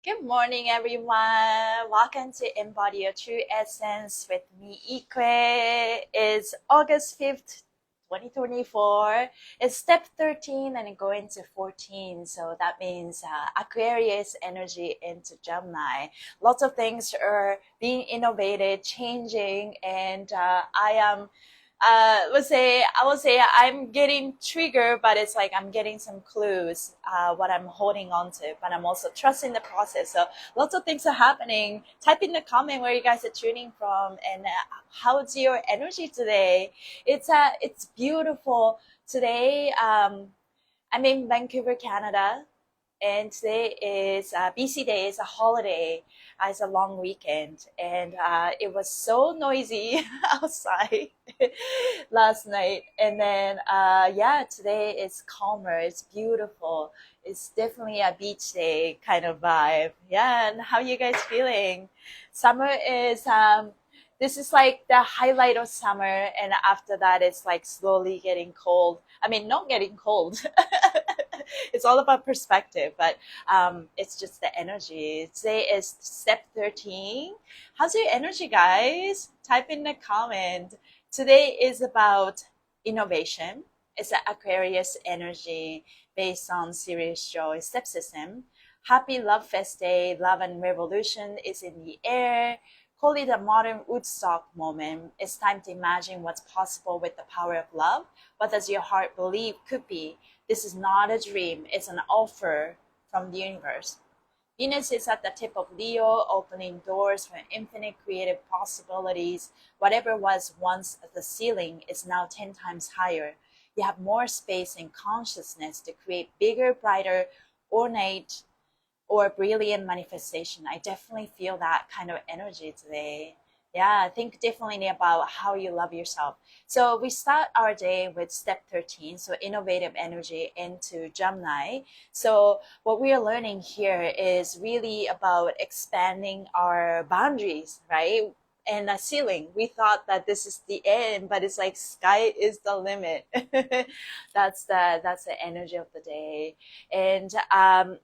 Good morning, everyone. Welcome to Embody Your True Essence with me, Ikue. It's August 5th, 2024. It's step 13 and going to 14. So that means Aquarius energy into Gemini. Lots of things are being innovated, changing, and I am I will say I'm getting triggered, but it's like I'm getting some clues, what I'm holding on to, but I'm also trusting the process. So lots of things are happening. Type in the comment where you guys are tuning from and how's your energy today. It's beautiful today. I'm in Vancouver, Canada. And today is BC Day. It's a holiday. It's a long weekend, and it was so noisy outside last night. And then yeah, today is calmer. It's beautiful. It's definitely a beach day kind of vibe. Yeah, and how you guys feeling? Summer is this is like the highlight of summer, and after that, it's like slowly getting cold. I mean, not getting cold. It's all about perspective, but it's just the energy. Today is step 13. How's your energy, guys? Type in the comment. Today is about innovation. It's an Aquarius energy based on serious joy step system. Happy Love Fest Day. Love and revolution is in the air. Call it a modern Woodstock moment. It's time to imagine what's possible with the power of love. What does your heart believe could be? This is not a dream. It's an offer from the universe. Venus is at the tip of Leo, opening doors for infinite creative possibilities. Whatever was once the ceiling is now 10 times higher. You have more space and consciousness to create bigger, brighter, ornate, or brilliant manifestation. I definitely feel that kind of energy today. Yeah, think differently about how you love yourself. So we start our day with step 13, so innovative energy into Gemini. So what we are learning here is really about expanding our boundaries, right? And a ceiling. We thought that this is the end, but it's like sky is the limit. That's the energy of the day. And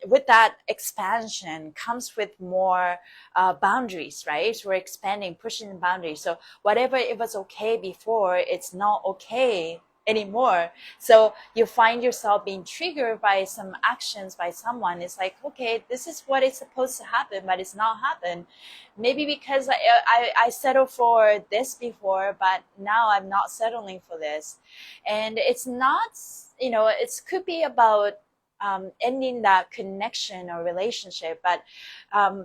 with that expansion comes with more boundaries, right? So we're expanding, pushing the boundaries. So whatever it was okay before, it's not okay anymore. So you find yourself being triggered by some actions by someone. It's like, okay, this is what is supposed to happen, but it's not happened. Maybe because I settled for this before, but now I'm not settling for this. And it's not, it could be about ending that connection or relationship, but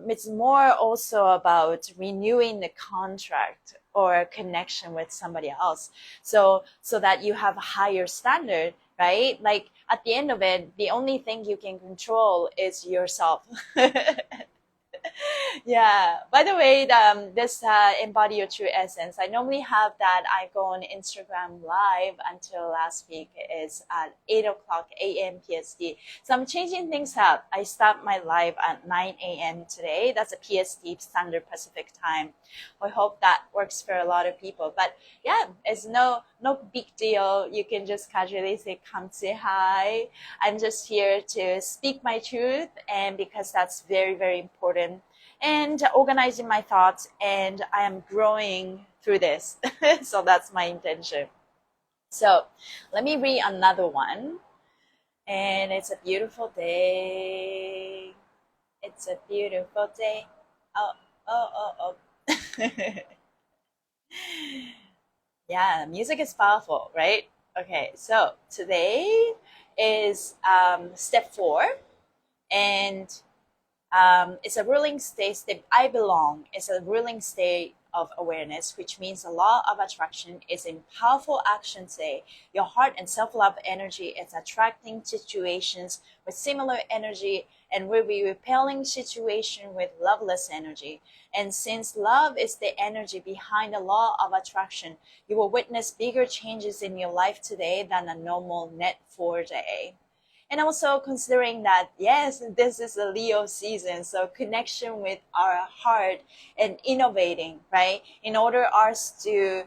it's more also about renewing the contract or connection with somebody else, so that you have a higher standard, right? Like at the end of it, the only thing you can control is yourself. Yeah. By the way, this Embody Your True Essence, I normally have that. I go on Instagram live until last week is at 8 o'clock a.m. PST. So I'm changing things up. I start my live at 9 a.m. today. That's a PST, Standard Pacific Time. I hope that works for a lot of people. But yeah, it's no big deal. You can just casually say, come say hi. I'm just here to speak my truth, and because that's very, very important, and organizing my thoughts, and I am growing through this. So that's my intention. So let me read another one. And it's a beautiful day. It's a beautiful day. Oh, oh, oh, oh. Yeah, music is powerful, right? Okay, so today is step 4, and it's a ruling state. I belong is a ruling state of awareness, which means the law of attraction is in powerful action today. Your heart and self-love energy is attracting situations with similar energy, and will be repelling situation with loveless energy. And since love is the energy behind the law of attraction, you will witness bigger changes in your life today than a normal net 4 day. And also considering that, yes, this is a Leo season, so connection with our heart and innovating, right? In order us to,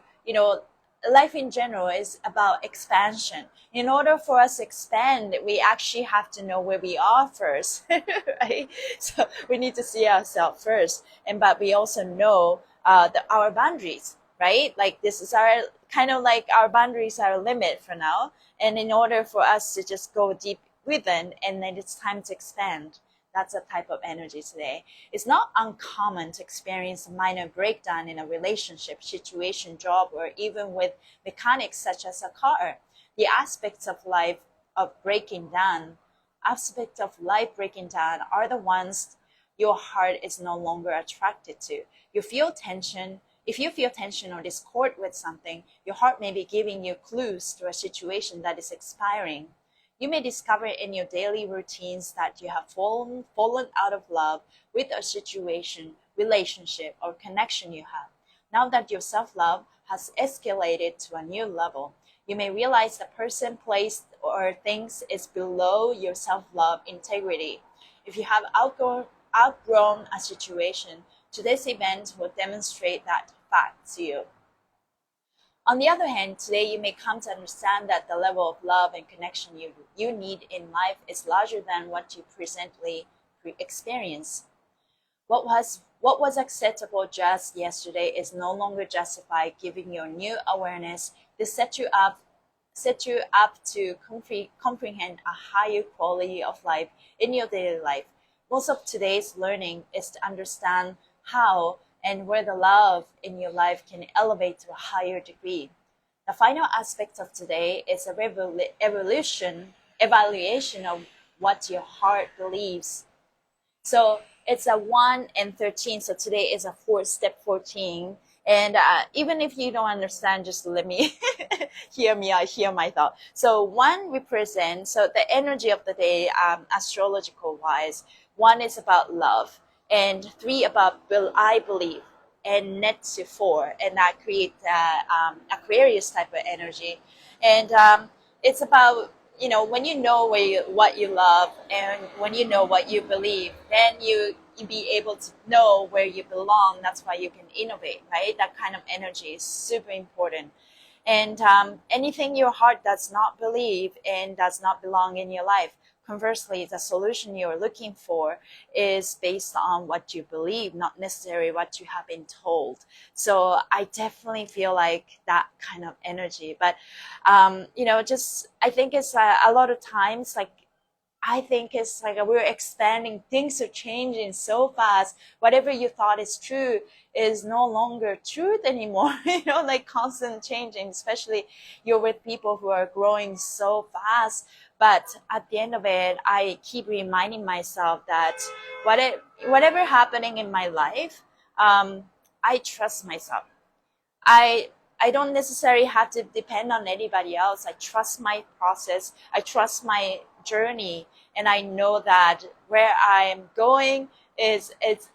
life in general is about expansion. In order for us to expand, we actually have to know where we are first, right? So we need to see ourselves first, but we also know our boundaries, right? Like this is our kind of like our boundaries are a limit for now, and in order for us to just go deep within, and then it's time to expand. That's a type of energy today. It's not uncommon to experience a minor breakdown in a relationship, situation, job, or even with mechanics such as a car. The aspects of life breaking down are the ones your heart is no longer attracted to. You feel tension. If you feel tension or discord with something, your heart may be giving you clues to a situation that is expiring. You may discover in your daily routines that you have fallen out of love with a situation, relationship, or connection you have. Now that your self-love has escalated to a new level, you may realize the person, place, or things is below your self-love integrity. If you have outgrown a situation, today's event will demonstrate that fact to you. On the other hand, today you may come to understand that the level of love and connection you need in life is larger than what you presently experience. What was acceptable just yesterday is no longer justified, giving your new awareness to set you up to comprehend a higher quality of life in your daily life. Most of today's learning is to understand how and where the love in your life can elevate to a higher degree. The final aspect of today is a evaluation of what your heart believes. So it's a 1 and 13. So today is a step 14. And even if you don't understand, just let me hear my thought. So 1 represents, so the energy of the day, astrological wise, 1 is about love, and 3 about I believe, and net to 4, and that creates Aquarius type of energy. And it's about, when you know what you love, and when you know what you believe, then you be able to know where you belong. That's why you can innovate, right? That kind of energy is super important. And anything your heart does not believe and does not belong in your life, conversely, the solution you're looking for is based on what you believe, not necessarily what you have been told. So I definitely feel like that kind of energy. But, I think it's a lot of times, we're expanding. Things are changing so fast. Whatever you thought is true is no longer truth anymore. Constant changing, especially you're with people who are growing so fast. But at the end of it, I keep reminding myself that whatever happening in my life, I trust myself. I don't necessarily have to depend on anybody else. I trust my process. I trust my journey, and I know that where I am going is it's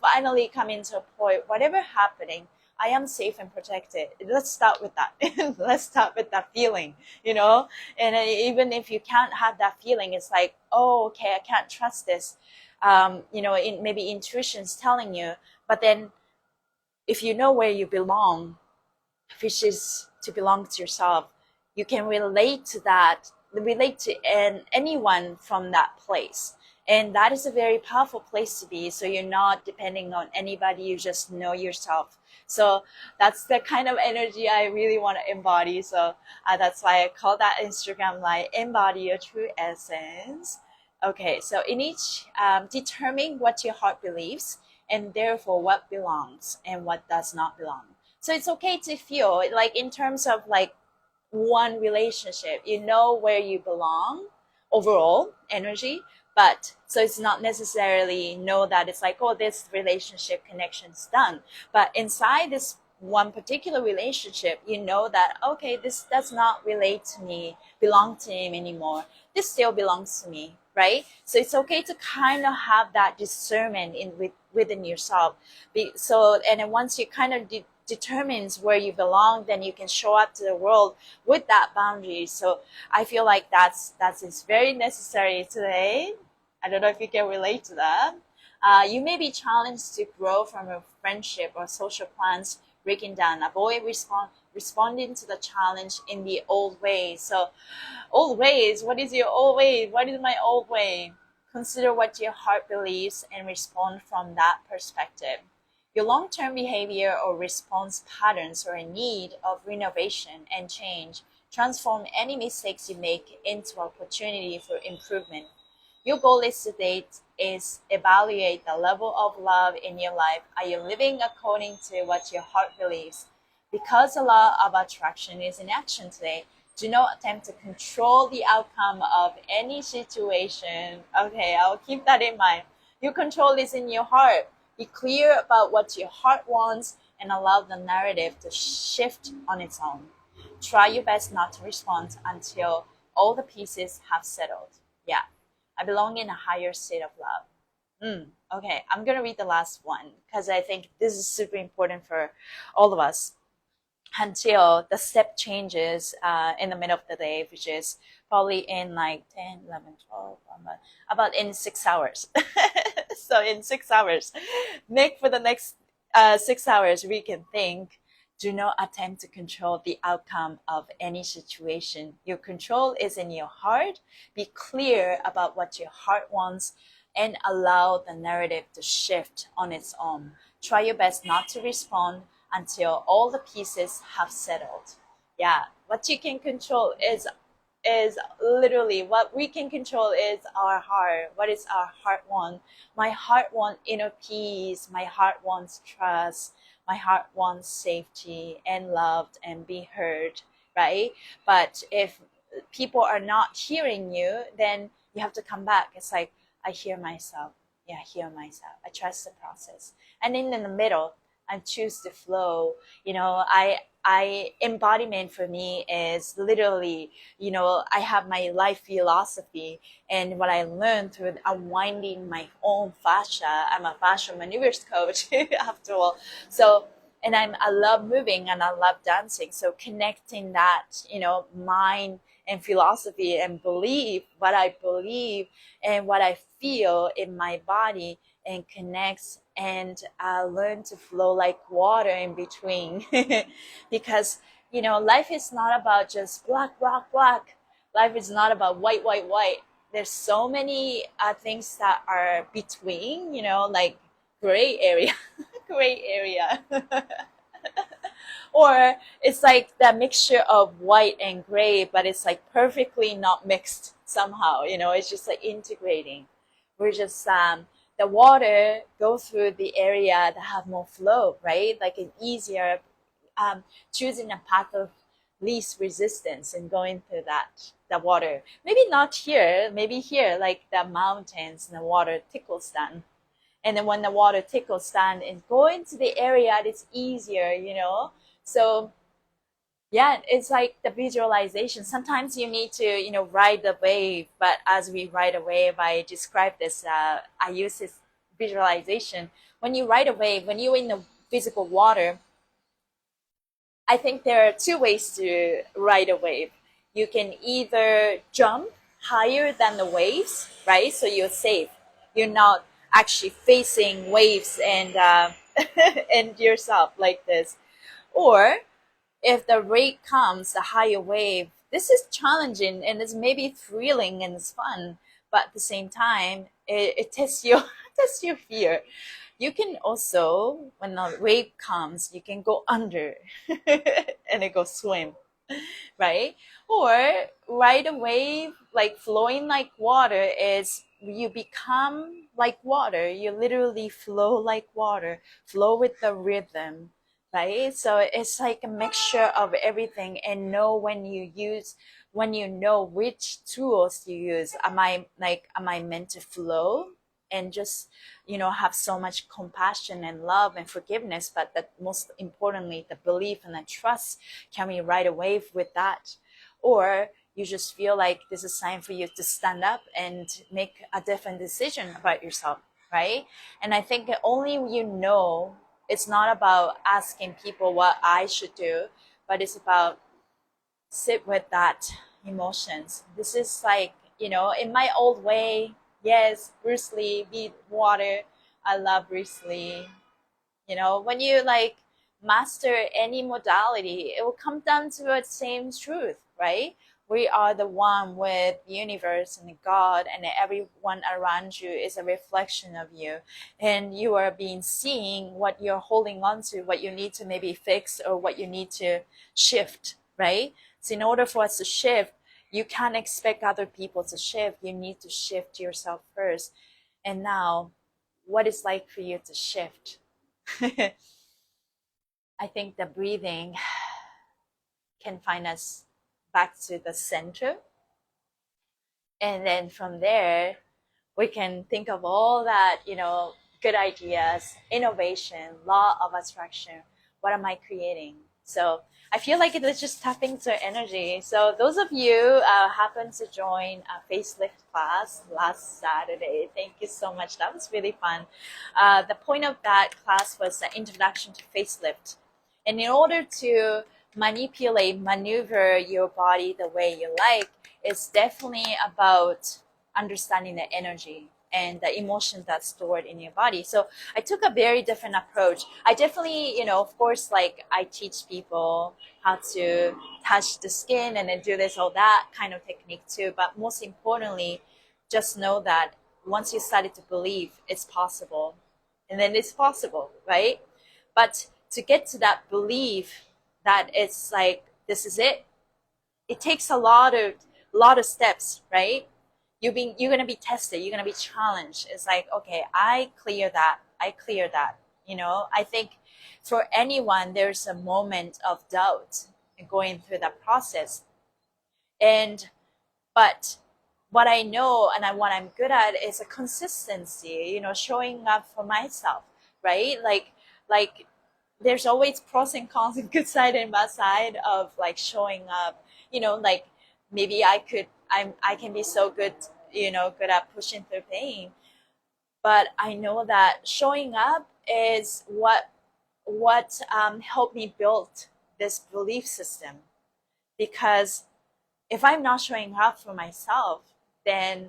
finally coming to a point. Whatever happening, I am safe and protected. Let's start with that. Let's start with that feeling, And even if you can't have that feeling, it's like, oh, okay, I can't trust this. Maybe intuition's telling you, but then if you know where you belong, which is to belong to yourself, you can relate to anyone from that place. And that is a very powerful place to be. So you're not depending on anybody. You just know yourself. So that's the kind of energy I really want to embody. So that's why I call that Instagram like Embody Your True Essence. Okay, so in each, determine what your heart believes, and therefore what belongs and what does not belong. So it's okay to feel like in terms of like one relationship, you know where you belong, overall energy, but so it's not necessarily know that it's like, oh, this relationship connection's done. But inside this one particular relationship, you know that, okay, this does not relate to me, belong to him anymore. This still belongs to me, right? So it's okay to kind of have that discernment within yourself. And then once you kind of determines where you belong, then you can show up to the world with that boundary. So I feel like that's very necessary today. I don't know if you can relate to that. You may be challenged to grow from a friendship or social plans breaking down. Avoid responding to the challenge in the old way. So old ways, what is your old way? What is my old way? Consider what your heart believes and respond from that perspective. Your long-term behavior or response patterns are in need of renovation and change. Transform any mistakes you make into opportunity for improvement. Your goal is to date is evaluate the level of love in your life. Are you living according to what your heart believes? Because the law of attraction is in action today, do not attempt to control the outcome of any situation. Okay, I'll keep that in mind. Your control is in your heart. Be clear about what your heart wants and allow the narrative to shift on its own. Try your best not to respond until all the pieces have settled. Yeah, I belong in a higher state of love. Okay, I'm going to read the last one because I think this is super important for all of us until the step changes in the middle of the day, which is probably in like 10, 11, 12, about in 6 hours. So in 6 hours, make for the next 6 hours, we can think. Do not attempt to control the outcome of any situation. Your control is in your heart. Be clear about what your heart wants and allow the narrative to shift on its own. Try your best not to respond until all the pieces have settled. Yeah, what you can control is literally what we can control is our heart. What is our heart want? My heart wants inner peace. My heart wants trust. My heart wants safety and loved and be heard, right? But if people are not hearing you, then you have to come back. It's like, I hear myself. Yeah, I hear myself. I trust the process. And in the middle, I choose to flow. You know, I embodiment for me is literally, you know, I have my life philosophy and what I learned through unwinding my own fascia. I'm a fascia maneuvers coach after all. So, and I love moving and I love dancing. So connecting that, you know, mind and philosophy and believe what I believe and what I feel in my body and connects and learn to flow like water in between. Because, you know, life is not about just black, black, black. Life is not about white, white, white. There's so many things that are between, you know, like gray area, gray area. Or it's like that mixture of white and gray, but it's like perfectly not mixed somehow, you know, it's just like integrating. We're just, the water go through the area that have more flow, right? Like an easier, choosing a path of least resistance and going through the water. Maybe not here, maybe here, like the mountains and the water tickles down. And then when the water tickles down and going to the area, it's easier, you know? So yeah, it's like the visualization. Sometimes you need to, you know, ride the wave. But as we ride a wave, I describe this, I use this visualization. When you ride a wave, when you're in the physical water, I think there are two ways to ride a wave. You can either jump higher than the waves, right? So you're safe. You're not actually facing waves and and yourself like this. Or if the rate comes, the higher wave, this is challenging and it's maybe thrilling and it's fun, but at the same time, it tests your tests your fear. You can also, when the wave comes, you can go under and it go swim, right? Or ride a wave, like flowing like water is you become like water. You literally flow like water, flow with the rhythm, right? So it's like a mixture of everything and know when you know which tools you use. Am I meant to flow and just, you know, have so much compassion and love and forgiveness, but that most importantly, the belief and the trust, can we ride a wave with that? Or you just feel like this is time for you to stand up and make a different decision about yourself, right? And I think that only you know, it's not about asking people what I should do, but it's about sit with that emotions. This is like, you know, in my old way, yes, Bruce Lee, beat water. I love Bruce Lee. You know, when you like master any modality, it will come down to the same truth, right? We are the one with the universe and God, and everyone around you is a reflection of you. And you are being seeing what you're holding on to, what you need to maybe fix, or what you need to shift, right? So in order for us to shift, you can't expect other people to shift. You need to shift yourself first. And now, what it's like for you to shift? I think the breathing can find us back to the center. And then from there, we can think of all that, good ideas, innovation, law of attraction. What am I creating? So I feel like it's just tapping into energy. So those of you happen to join a facelift class last Saturday, thank you so much. That was really fun. The point of that class was the introduction to facelift. And in order to maneuver your body the way you like, it's definitely about understanding the energy and the emotions that's stored in your body. So I took a very different approach. I definitely, of course, like I teach people how to touch the skin and then do this, all that kind of technique too. But most importantly, just know that once you started to believe it's possible, and then it's possible, right? But to get to that belief that it's like, this is it, it takes a lot of steps, right? You're going to be tested, you're going to be challenged. It's like, okay, I clear that. I think for anyone there's a moment of doubt going through that process. But what I know and what I'm good at is a consistency, showing up for myself, right? Like there's always pros and cons and good side and bad side of like showing up, like maybe I can be so good, good at pushing through pain. But I know that showing up is what helped me build this belief system. Because if I'm not showing up for myself, then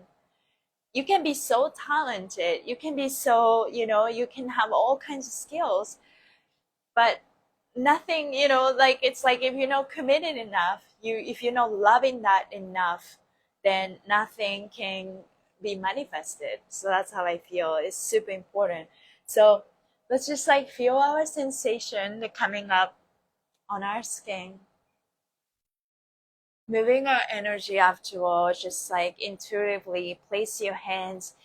you can be so talented, you can be so, you can have all kinds of skills, but nothing, like it's like if you're not committed enough, if you're not loving that enough, then nothing can be manifested. So that's how I feel. It's super important. So let's just like feel our sensation coming up on our skin, moving our energy afterwards. Just like intuitively place your hands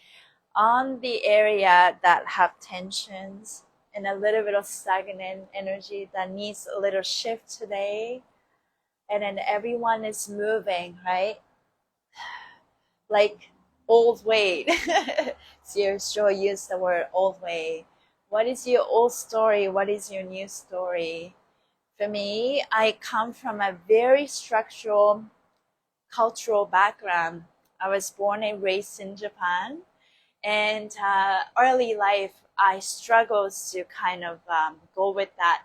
on the area that have tensions and a little bit of stagnant energy that needs a little shift today. And then everyone is moving, right? Like old weight. Sure, use the word old way. What is your old story? What is your new story? For me, I come from a very structural cultural background. I was born and raised in Japan, and early life I struggled to kind of go with that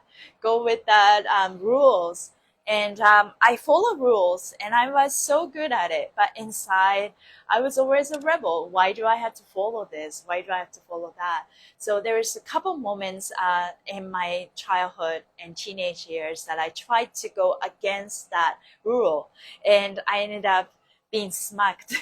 rules. And I follow rules, and I was so good at it. But inside, I was always a rebel. Why do I have to follow this? Why do I have to follow that? So there was a couple moments in my childhood and teenage years that I tried to go against that rule, and I ended up being smacked,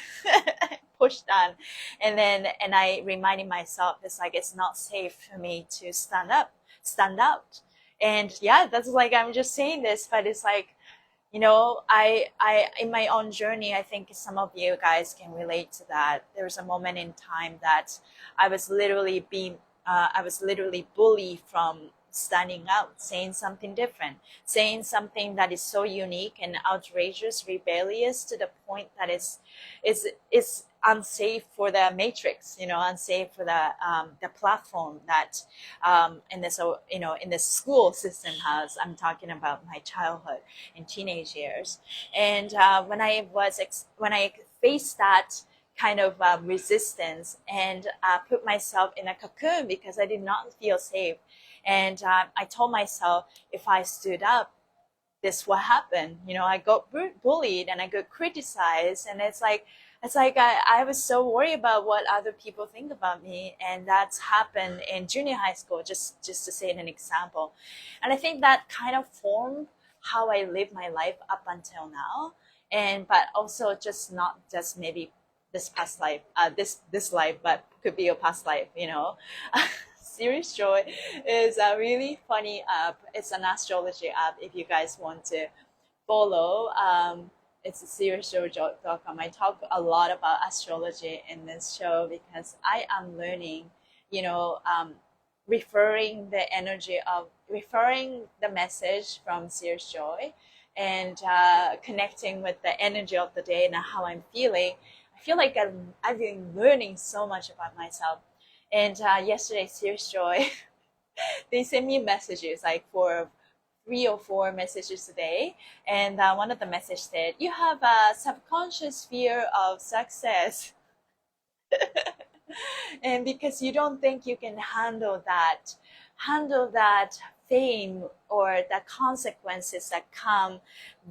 pushed on, and I reminded myself, it's like it's not safe for me to stand out. And yeah, that's like, I'm just saying this, but it's like, I in my own journey, I think some of you guys can relate to that. There was a moment in time that I was literally bullied from standing out, saying something different, saying something that is so unique and outrageous, rebellious, to the point that is unsafe for the matrix, unsafe for the platform that in this school system has. I'm talking about my childhood and teenage years. And when I faced that kind of resistance and put myself in a cocoon because I did not feel safe. And I told myself, if I stood up, this what happened. I got bullied and I got criticized, and it's like, It's like I was so worried about what other people think about me, and that's happened in junior high school, just to say an example. And I think that kind of formed how I live my life up until now. And but also just not just maybe this past life, this life, but could be a past life, you know. Serious Joy is a really funny app. It's an astrology app if you guys want to follow. It's a serioushow.com. I talk a lot about astrology in this show because I am learning, you know, referring the message from Serious Joy and connecting with the energy of the day and how I'm feeling. I feel like I've been learning so much about myself. And yesterday, Serious Joy, they sent me messages like for 3 or 4 messages a day. And one of the messages said, "You have a subconscious fear of success." And because you don't think you can handle that fame or the consequences that come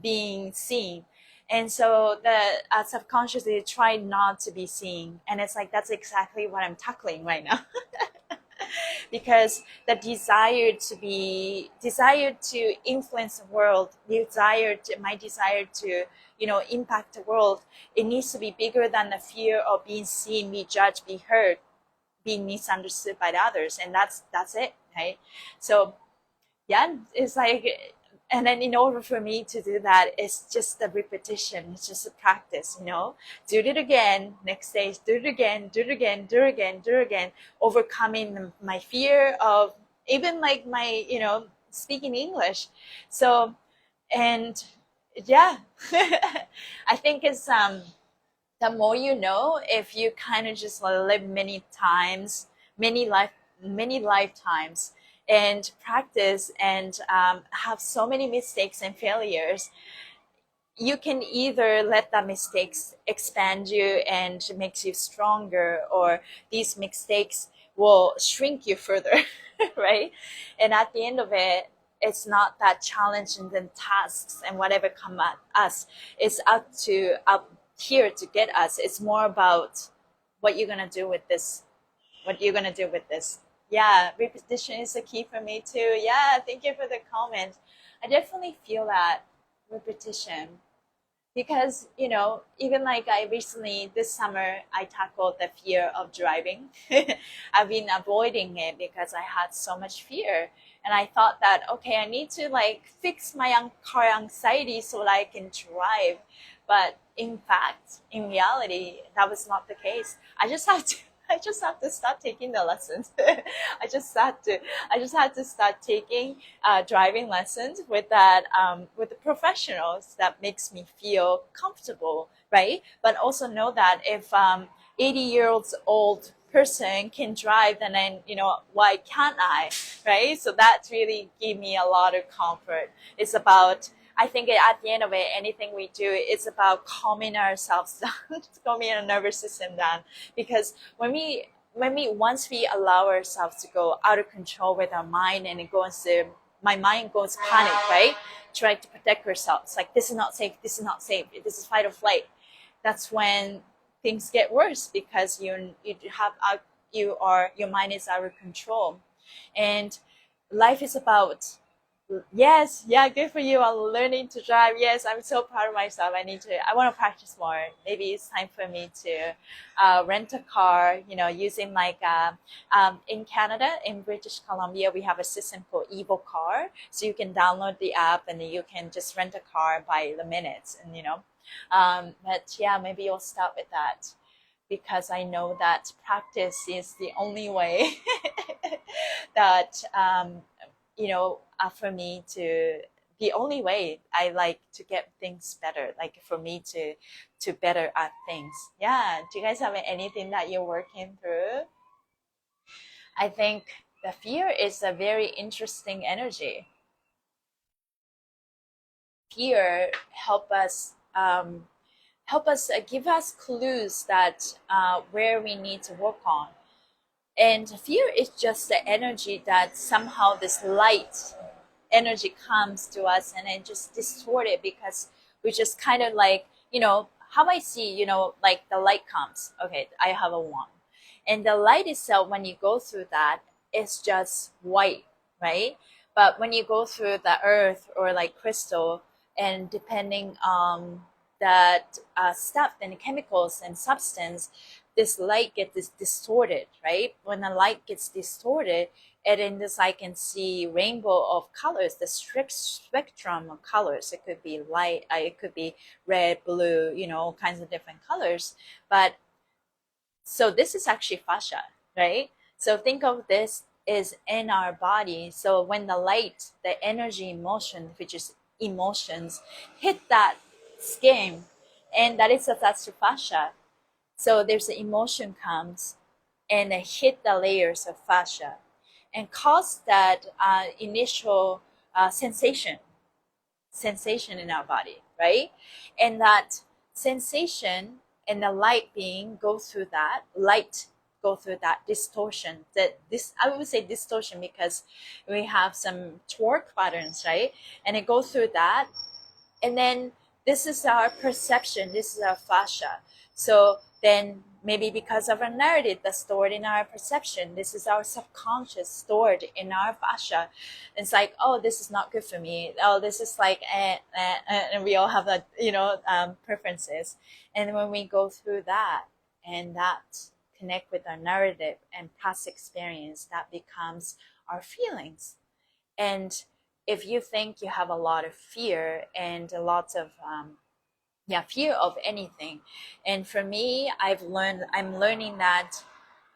being seen. And so the subconsciously try not to be seen. And it's like, that's exactly what I'm tackling right now. Because the desire to influence the world, my desire to, you know, impact the world, it needs to be bigger than the fear of being seen, be judged, be heard, being misunderstood by the others. And that's it, right? So yeah, it's like, and then in order for me to do that, it's just the repetition, it's just a practice, you know. Do it again, next day, do it again, do it again, do it again, do it again, overcoming my fear of even like my, you know, speaking English. So, and yeah, I think it's the more you know, if you kind of just live many times, many lifetimes, and practice and have so many mistakes and failures, you can either let the mistakes expand you and makes you stronger, or these mistakes will shrink you further, right? And at the end of it, it's not that challenging than tasks and whatever come at us. It's up here to get us. It's more about what you're gonna do with this. What you're gonna do with this. Yeah, repetition is the key for me too. Yeah, thank you for the comment. I definitely feel that repetition, because, you know, even like I recently this summer I tackled the fear of driving. I've been avoiding it because I had so much fear, and I thought that, okay, I need to like fix my car anxiety so that I can drive. But in fact, in reality, that was not the case. I just have to start taking the lessons. I just had to start taking driving lessons with with the professionals that makes me feel comfortable, right? But also know that if 80-year-old old person can drive, then, you know, why can't I, right? So that really gave me a lot of comfort. It's about, I think at the end of it, anything we do, it's about calming ourselves down, calming our nervous system down. Because once we allow ourselves to go out of control with our mind, and my mind goes panic, right? Trying to protect ourselves. It's like, this is not safe, this is not safe, this is fight or flight. That's when things get worse, because your mind is out of control. And life is about, yes, yeah, good for you. I'm learning to drive. Yes, I'm so proud of myself. I want to practice more. Maybe it's time for me to rent a car, you know, using like, in Canada, in British Columbia, we have a system called Evo Car. So you can download the app and then you can just rent a car by the minutes, and, you know, but yeah, maybe you'll start with that, because I know that practice is the only way that, you know, for me to, the only way I like to get things better, like for me to better at things. Yeah. Do you guys have anything that you're working through? I think the fear is a very interesting energy. Fear help us give us clues that where we need to work on. And fear is just the energy that somehow this light energy comes to us and then just distort it, because we just kind of like, you know, how I see, you know, like the light comes. Okay, I have a wand. And the light itself, when you go through that, it's just white, right? But when you go through the earth or like crystal, and depending on that stuff and chemicals and substance, this light gets distorted, right? When the light gets distorted, and in this I can see rainbow of colors, the spectrum of colors. It could be light, it could be red, blue, you know, all kinds of different colors. But so this is actually fascia, right? So think of this is in our body. So when the light, the energy emotion, which is emotions, hit that skin, and that is attached to fascia. So there's the emotion comes and it hit the layers of fascia and cause that initial sensation in our body, right? And that sensation and the light being go through that light, go through that distortion, that this, I would say distortion because we have some torque patterns, right? And it goes through that, and then this is our perception, this is our fascia. So then maybe because of a narrative that's stored in our perception, this is our subconscious stored in our fascia. It's like, oh, this is not good for me, oh, this is like and we all have that, you know, preferences. And when we go through that and that connect with our narrative and past experience, that becomes our feelings. And if you think you have a lot of fear and a lot of fear of anything, and for me, I'm learning that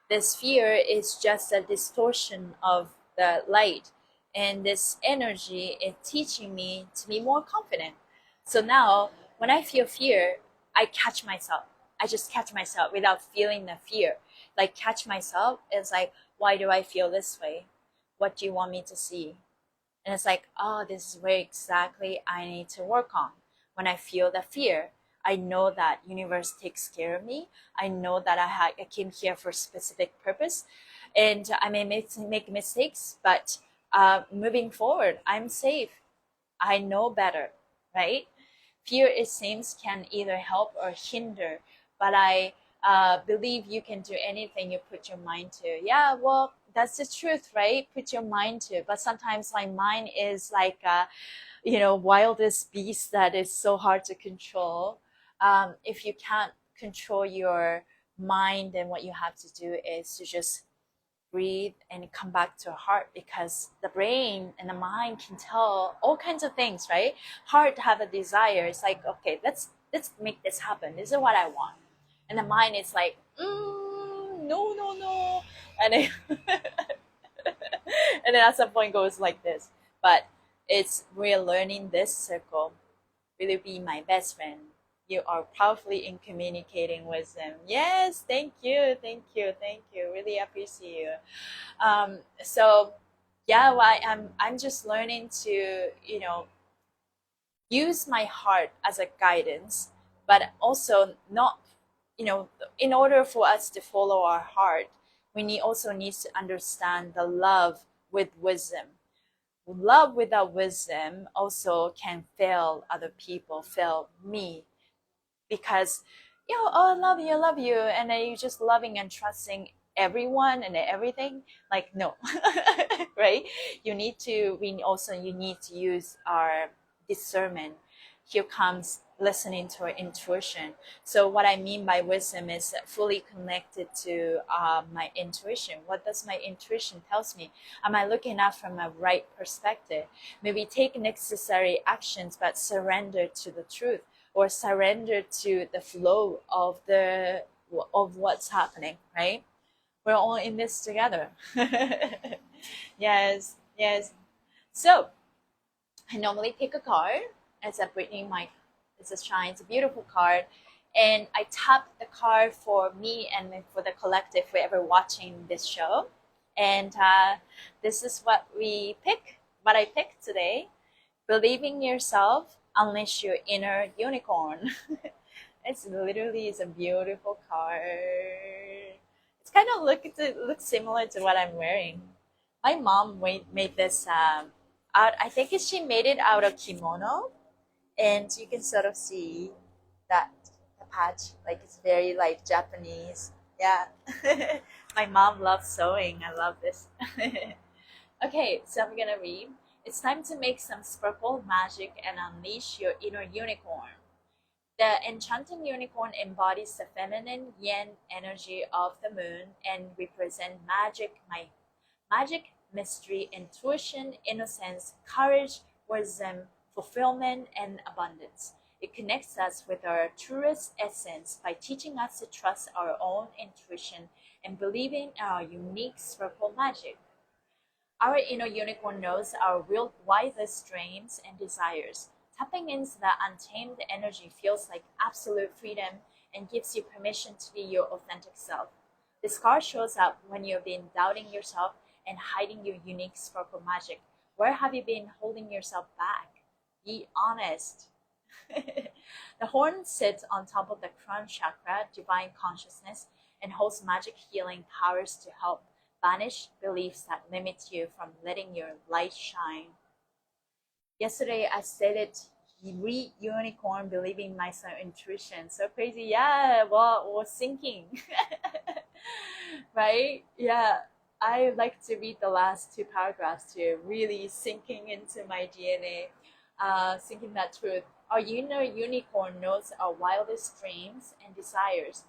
this fear is just a distortion of the light, and this energy is teaching me to be more confident. So now when I feel fear, I catch myself. I just catch myself without feeling the fear. Like catch myself, it's like, why do I feel this way? What do you want me to see? And it's like, oh, this is where exactly I need to work on. When I feel the fear, I know that universe takes care of me. I know that I came here for a specific purpose, and I may make mistakes, but moving forward, I'm safe. I know better, right? Fear, it seems, can either help or hinder, but I believe you can do anything you put your mind to. Yeah, well, that's the truth, right? Put your mind to. But sometimes my mind is like, you know, wildest beast that is so hard to control. If you can't control your mind, then what you have to do is to just breathe and come back to heart, because the brain and the mind can tell all kinds of things, right? Heart have a desire. It's like, okay, let's make this happen. This is what I want. And the mind is like, no, no, no. And then, and then at some point goes like this. But it's, we're learning this circle. Will you be my best friend? You are powerfully in communicating wisdom. Yes, thank you, thank you, thank you. Really appreciate you. So yeah, well, I'm just learning to, you know, use my heart as a guidance, but also not, you know, in order for us to follow our heart, we also need to understand the love with wisdom. Love without wisdom also can fail other people, fail me, because, you know, oh, I love you, and then you just loving and trusting everyone and everything. Like, no. Right? You need to, you need to use our discernment. Here comes listening to our intuition. So what I mean by wisdom is fully connected to my intuition. What does my intuition tells me? Am I looking at from a right perspective? Maybe take necessary actions, but surrender to the truth, or surrender to the flow of what's happening, right? We're all in this together. Yes, yes. So I normally pick a card. It's a it's a shine, it's a beautiful card, and I tap the card for me and for the collective, whoever watching this show. And this is what I picked today. Believing yourself, unleash your inner unicorn. It's literally is a beautiful card. It's kind of looks similar to what I'm wearing. My mom made this out. I think she made it out of kimono, and you can sort of see that the patch, like it's very like Japanese. Yeah. My mom loves sewing. I love this. Okay, so I'm gonna read. It's time to make some sparkle magic and unleash your inner unicorn. The enchanting unicorn embodies the feminine yin energy of the moon and represent magic, mystery, intuition, innocence, courage, wisdom, fulfillment, and abundance. It connects us with our truest essence by teaching us to trust our own intuition and believing in our unique sparkle magic. Our inner unicorn knows our real wildest dreams and desires. Tapping into that untamed energy feels like absolute freedom and gives you permission to be your authentic self. This card shows up when you've been doubting yourself and hiding your unique sparkle magic. Where have you been holding yourself back? Be honest. The horn sits on top of the crown chakra, divine consciousness, and holds magic healing powers to help banish beliefs that limit you from letting your light shine. Yesterday, I stated read unicorn, believing my intuition. So crazy, yeah. Well, was thinking, right? Yeah, I like to read the last two paragraphs to really sinking into my DNA, sinking that truth. Our inner unicorn knows our wildest dreams and desires.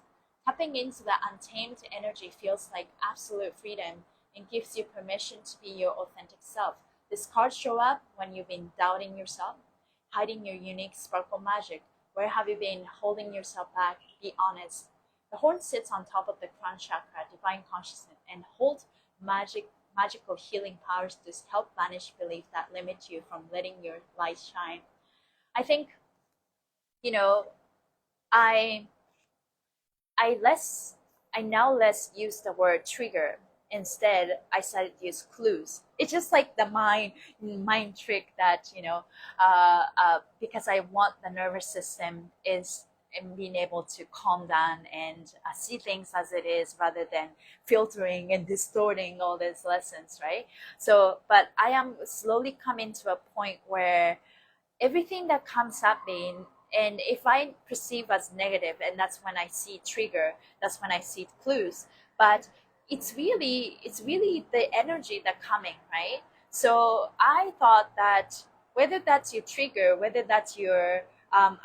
Tapping into that untamed energy feels like absolute freedom and gives you permission to be your authentic self. This card show up when you've been doubting yourself, hiding your unique sparkle magic. Where have you been holding yourself back? Be honest. The horn sits on top of the crown chakra, divine consciousness, and holds magical healing powers to help banish belief that limit you from letting your light shine. I think, you know, I I now less use the word trigger. Instead, I started to use clues. It's just like the mind trick that because I want the nervous system is in being able to calm down and see things as it is rather than filtering and distorting all these lessons, right? So, but I am slowly coming to a point where everything that comes at me, and if I perceive as negative, and that's when I see trigger, that's when I see clues. But it's really the energy that coming, right? So I thought that whether that's your trigger, whether that's your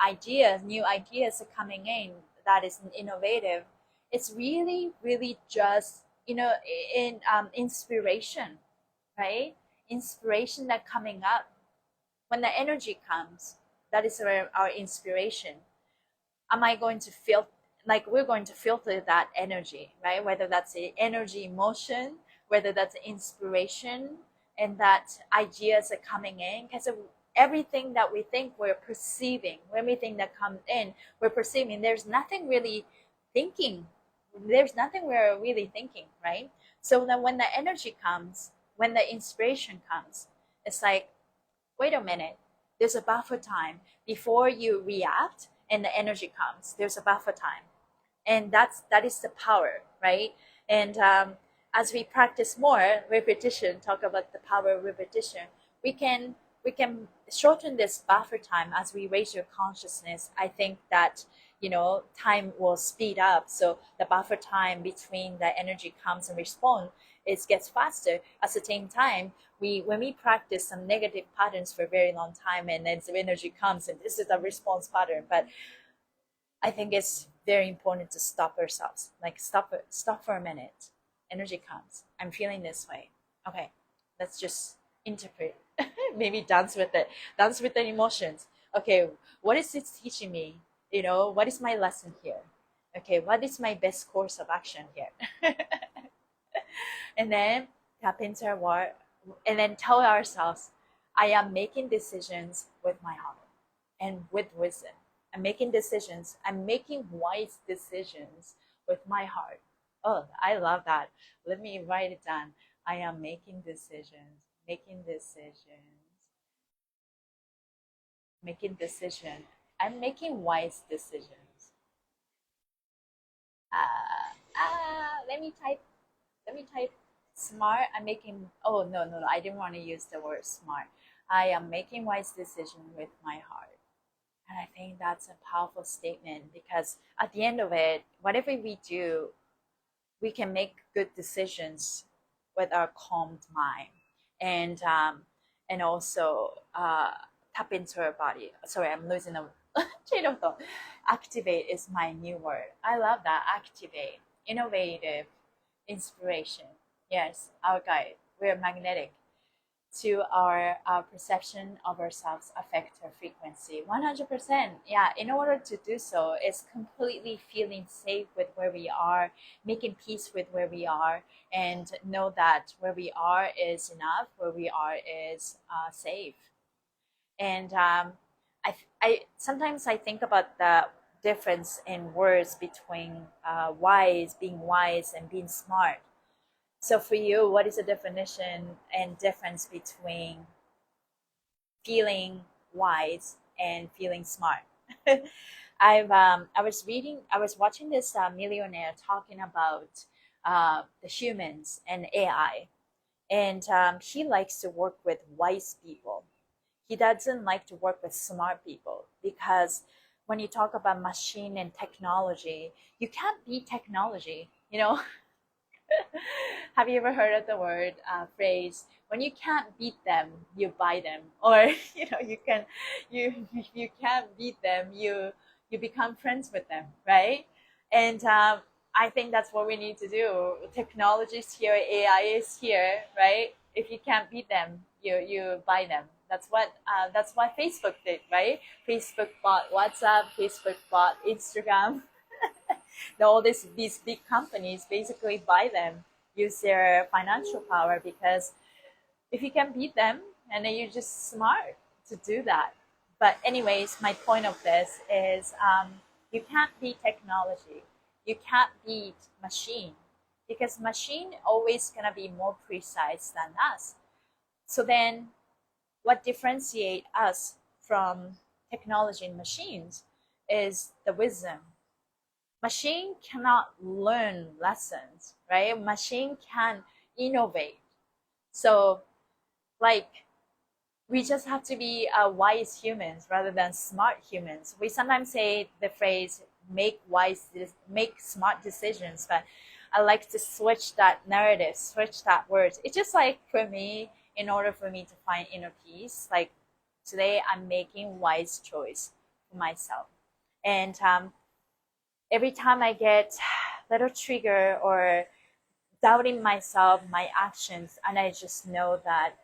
ideas, new ideas are coming in that is innovative, it's really just in inspiration, right? Inspiration that coming up when the energy comes, that is our inspiration. Am I going to feel like we're going to filter that energy, right? Whether that's the energy emotion, whether that's inspiration, and that ideas are coming in, because everything that we think we're perceiving, everything that comes in, we're perceiving. There's nothing really thinking. There's nothing we're really thinking, right? So then when the energy comes, when the inspiration comes, it's like, wait a minute, there's a buffer time before you react and the energy comes. There's a buffer time, and that is the power, right? And as we practice more repetition, talk about the power of repetition, we can shorten this buffer time as we raise your consciousness. I think that time will speed up, so the buffer time between the energy comes and respond, it gets faster. At the same time, when we practice some negative patterns for a very long time, and then the energy comes and this is a response pattern. But I think it's very important to stop ourselves, like stop for a minute. Energy comes, I'm feeling this way, okay, let's just interpret. Maybe dance with it, dance with the emotions. Okay, what is it teaching me? What is my lesson here? Okay, what is my best course of action here? And then tap into our heart, and then tell ourselves, I am making decisions with my heart and with wisdom. I'm making decisions. I'm making wise decisions with my heart. Oh, I love that. Let me write it down. I am making decisions, making decision. I'm making wise decisions. Let me type. Smart. I'm making. Oh, no. I didn't want to use the word smart. I am making wise decision with my heart. And I think that's a powerful statement, because at the end of it, whatever we do, we can make good decisions with our calmed mind, and also tap into our body. Sorry, I'm losing the train of thought. Activate is my new word. I love that. Activate, innovative, inspiration. Yes, our guide. We're magnetic to our perception of ourselves, affect our frequency 100%. Yeah, in order to do so, it's completely feeling safe with where we are, making peace with where we are, and know that where we are is enough, where we are is safe. And I sometimes I think about the difference in words between being wise and being smart. So for you, what is the definition and difference between feeling wise and feeling smart? I was watching this millionaire talking about the humans and AI, and he likes to work with wise people. He doesn't like to work with smart people, because when you talk about machine and technology, you can't beat technology. Have you ever heard of the word phrase, when you can't beat them, you buy them? Or you can't beat them, you become friends with them, right? And I think that's what we need to do. Technology is here, AI is here, right? If you can't beat them, you buy them. That's what Facebook did, right? Facebook bought WhatsApp, Facebook bought Instagram. All these big companies basically buy them, use their financial power, because if you can beat them, and then you're just smart to do that. But anyways, my point of this is, you can't beat technology, you can't beat machine, because machine always gonna be more precise than us. So then what differentiate us from technology and machines is the wisdom. Machine cannot learn lessons, right? Machine can innovate. So like, we just have to be wise humans rather than smart humans. We sometimes say the phrase make smart decisions, but I like to switch that narrative, switch that words. It's just like, for me, in order for me to find inner peace, like today I'm making wise choice for myself. And every time I get little trigger or doubting myself, my actions, and I just know that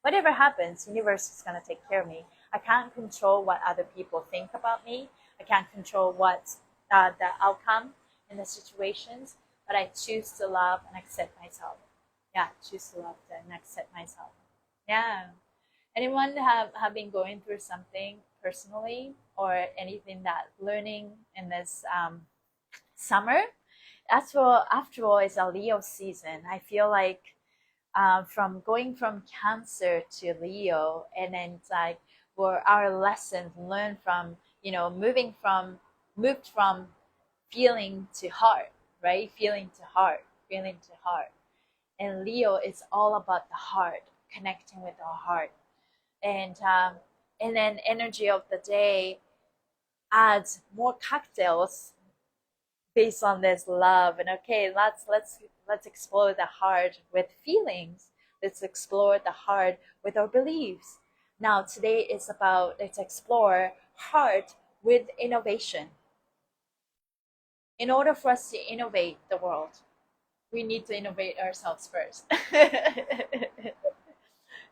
whatever happens, universe is gonna take care of me. I can't control what other people think about me. I can't control what the outcome in the situations, but I choose to love and accept myself. Yeah, choose to love and accept myself. Yeah. Anyone have been going through something personally, or anything that learning in this summer? After all, it's a Leo season. I feel like from going from Cancer to Leo, and then it's like, where our lessons learned from, moved from feeling to heart, right? Feeling to heart. And Leo is all about the heart, connecting with our heart. And then energy of the day adds more cocktails based on this love. And okay, let's explore the heart with feelings. Let's explore the heart with our beliefs. Now today is about, let's explore heart with innovation. In order for us to innovate the world, we need to innovate ourselves first.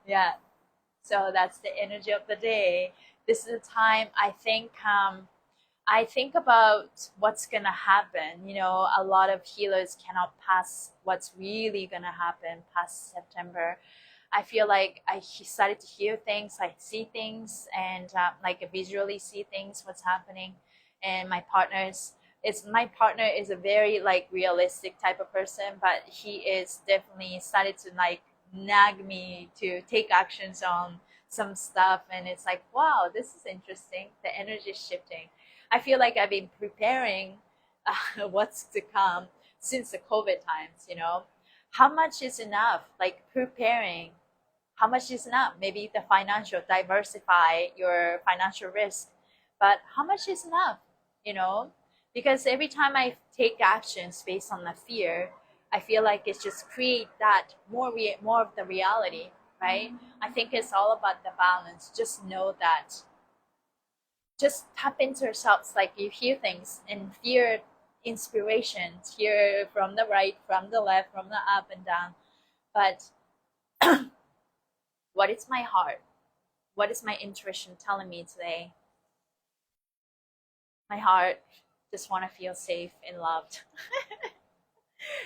Yeah. So that's the energy of the day. This is the time I think about what's gonna happen. A lot of healers cannot pass what's really gonna happen past September. I feel like I started to hear things, I see things, and like visually see things, what's happening. And my partner is a very like realistic type of person, but he is definitely started to like nag me to take actions on some stuff, and it's like, wow, this is interesting. The energy is shifting. I feel like I've been preparing what's to come since the COVID times. How much is enough? Like preparing, how much is enough? Maybe the financial, diversify your financial risk. but how much is enough, you know? Because every time I take actions based on the fear, I feel like it's just create that more of the reality, right? I think it's all about the balance. Just know that, just tap into yourselves. Like you hear things and hear inspiration, hear from the right, from the left, from the up and down. But what is my heart? What is my intuition telling me today? My heart just want to feel safe and loved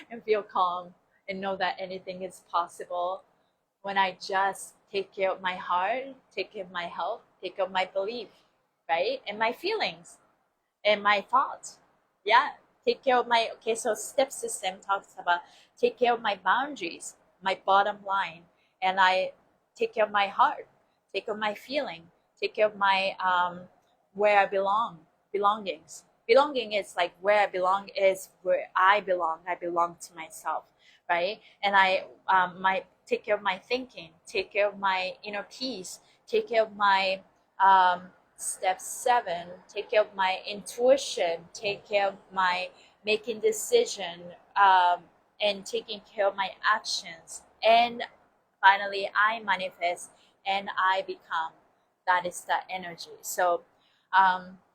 and feel calm and know that anything is possible when I just take care of my heart, take care of my health, take care of my belief, right? And my feelings and my thoughts. Yeah, take care of my, okay, so step system talks about take care of my boundaries, my bottom line, and I take care of my heart, take care of my feeling, take care of my where I belongings. Belonging is like where I belong is where I belong. I belong to myself, right? And I my take care of my thinking, take care of my inner peace, take care of my step 7, take care of my intuition, take care of my making decision, and taking care of my actions. And finally, I manifest and I become. That is the energy. So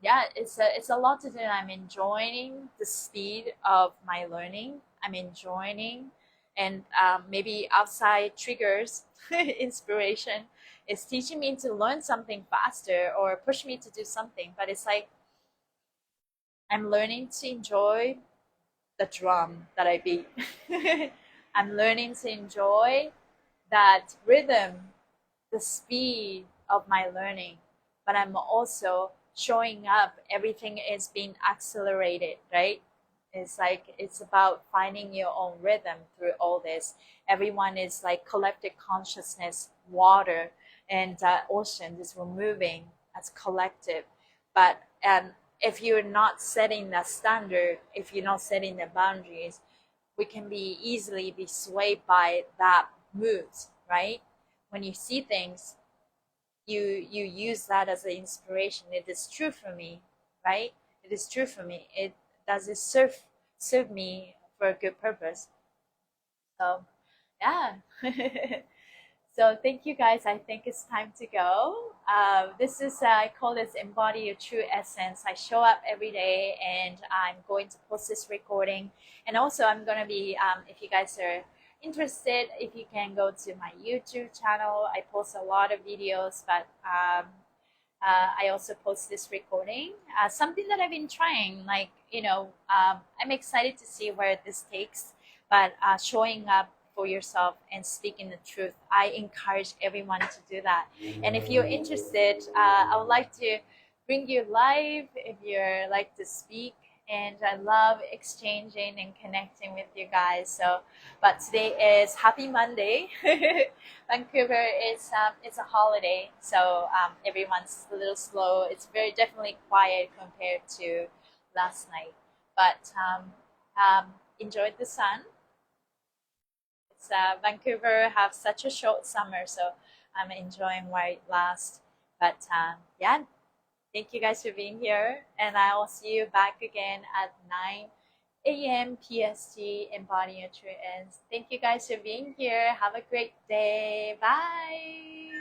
yeah, it's a lot to do. I'm enjoying the speed of my learning. I'm enjoying, and maybe outside triggers, inspiration is teaching me to learn something faster or push me to do something. But it's like I'm learning to enjoy the drum that I beat. I'm learning to enjoy that rhythm, the speed of my learning. But I'm also showing up, everything is being accelerated, right? It's like it's about finding your own rhythm through all this. Everyone is like collective consciousness, water and ocean, just we're moving as collective. But if you're not setting the standard, if you're not setting the boundaries, we can be easily be swayed by that moods, right? When you see things, you use that as an inspiration. It is true for me, right? It is true for me. It does it serve me for a good purpose. So yeah. So thank you guys. I think it's time to go. This is I call this embody your true essence. I show up every day and I'm going to post this recording. And also I'm going to be if you guys are interested, if you can go to my YouTube channel. I post a lot of videos, but I also post this recording. Something that I've been trying, like, I'm excited to see where this takes, but showing up for yourself and speaking the truth, I encourage everyone to do that. And if you're interested, I would like to bring you live if you're like to speak. And I love exchanging and connecting with you guys. So, but today is Happy Monday. Vancouver is it's a holiday, so everyone's a little slow. It's very definitely quiet compared to last night. But enjoyed the sun. It's Vancouver have such a short summer, so I'm enjoying while it lasts. But yeah, thank you guys for being here, and I will see you back again at 9 a.m. PST, Embody Your True Ends. Thank you guys for being here. Have a great day. Bye.